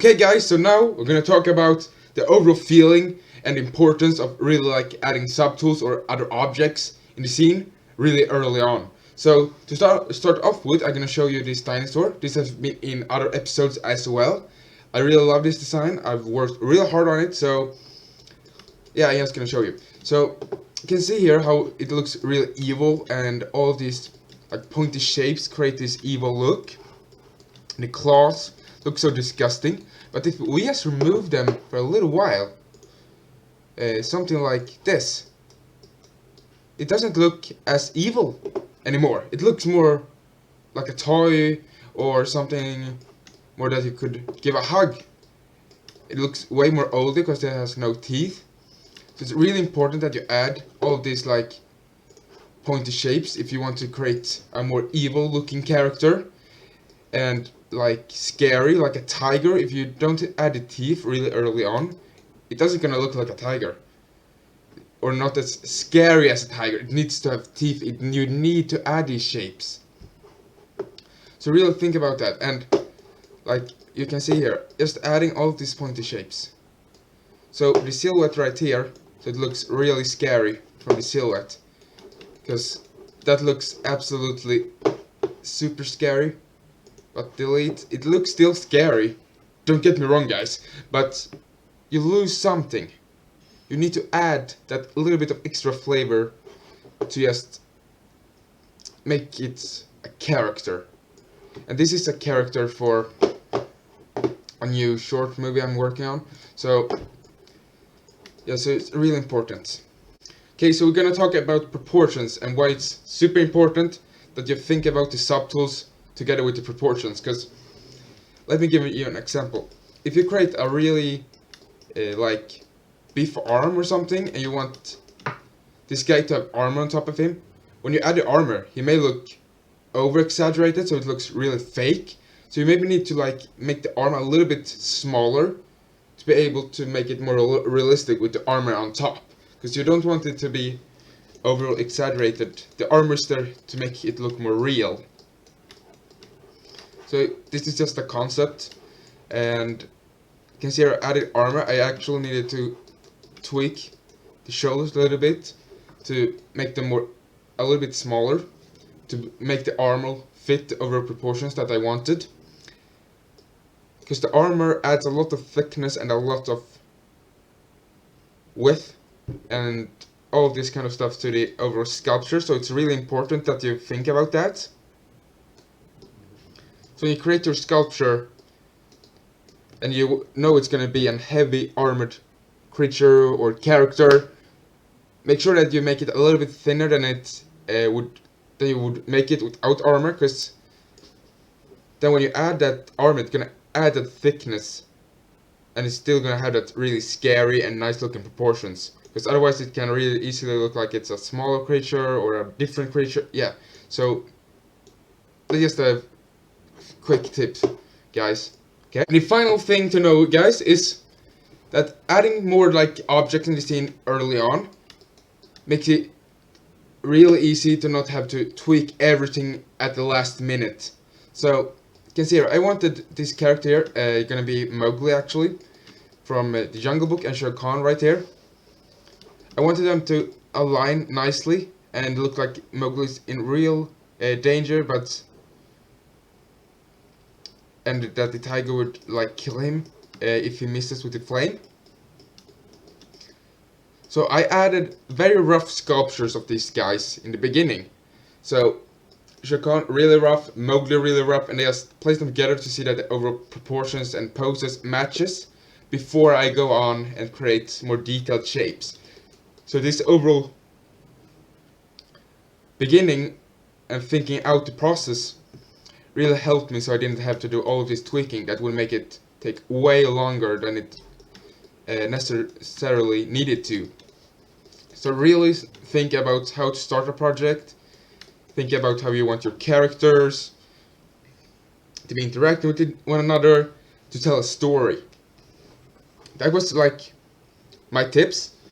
Okay guys, so now we're gonna talk about the overall feeling and importance of really like adding subtools or other objects in the scene really early on. So to start off with, I'm gonna show you this dinosaur. This has been in other episodes as well. I really love this design. I've worked real hard on it, so yeah, I'm just gonna show you. So you can see here how it looks really evil, and all of these like pointy shapes create this evil look. And the claws look so disgusting, but if we just remove them for a little while, something like this, it doesn't look as evil anymore. It looks more like a toy or something more that you could give a hug. It looks way more older because it has no teeth. So it's really important that you add all of these like pointy shapes if you want to create a more evil looking character and like scary, like a tiger. If you don't add the teeth really early on, it doesn't gonna look like a tiger, or not as scary as a tiger. It needs to have teeth. You need to add these shapes. So really think about that, and like you can see here, just adding all of these pointy shapes. So the silhouette right here, so it looks really scary from the silhouette, because that looks absolutely super scary. But delete, it looks still scary, don't get me wrong guys, but you lose something. You need to add that little bit of extra flavor to just make it a character. And this is a character for a new short movie I'm working on, so yeah, so it's really important. Okay, so we're gonna talk about proportions and why it's super important that you think about the subtools together with the proportions, because let me give you an example. If you create a really like beef arm or something, and you want this guy to have armor on top of him, when you add the armor, he may look over exaggerated, so it looks really fake. So you maybe need to like make the arm a little bit smaller to be able to make it more realistic with the armor on top, because you don't want it to be overall exaggerated. The armor's there to make it look more real. So this is just a concept, and you can see our added armor. I actually needed to tweak the shoulders a little bit to make them a little bit smaller, to make the armor fit the overall proportions that I wanted. Because the armor adds a lot of thickness and a lot of width and all of this kind of stuff to the overall sculpture, so it's really important that you think about that. So when you create your sculpture and you know it's going to be a heavy armored creature or character, make sure that you make it a little bit thinner than you would make it without armor, because then when you add that armor, it's going to add that thickness, and it's still going to have that really scary and nice looking proportions, because otherwise it can really easily look like it's a smaller creature or a different creature. Yeah, so that's just a quick tips, guys. Okay, and the final thing to know, guys, is that adding more like objects in the scene early on makes it really easy to not have to tweak everything at the last minute. So you can see here, I wanted this character here, gonna be Mowgli actually, from the Jungle Book, and Shere Khan right here. I wanted them to align nicely and look like Mowgli's in real danger, and that the tiger would like kill him if he misses with the flame. So I added very rough sculptures of these guys in the beginning. So Shere Khan really rough, Mowgli really rough, and I just placed them together to see that the overall proportions and poses matches before I go on and create more detailed shapes. So this overall beginning and thinking out the process really helped me, so I didn't have to do all of this tweaking that would make it take way longer than it necessarily needed to. So really think about how to start a project, think about how you want your characters to be interacting with one another, to tell a story. That was like my tips.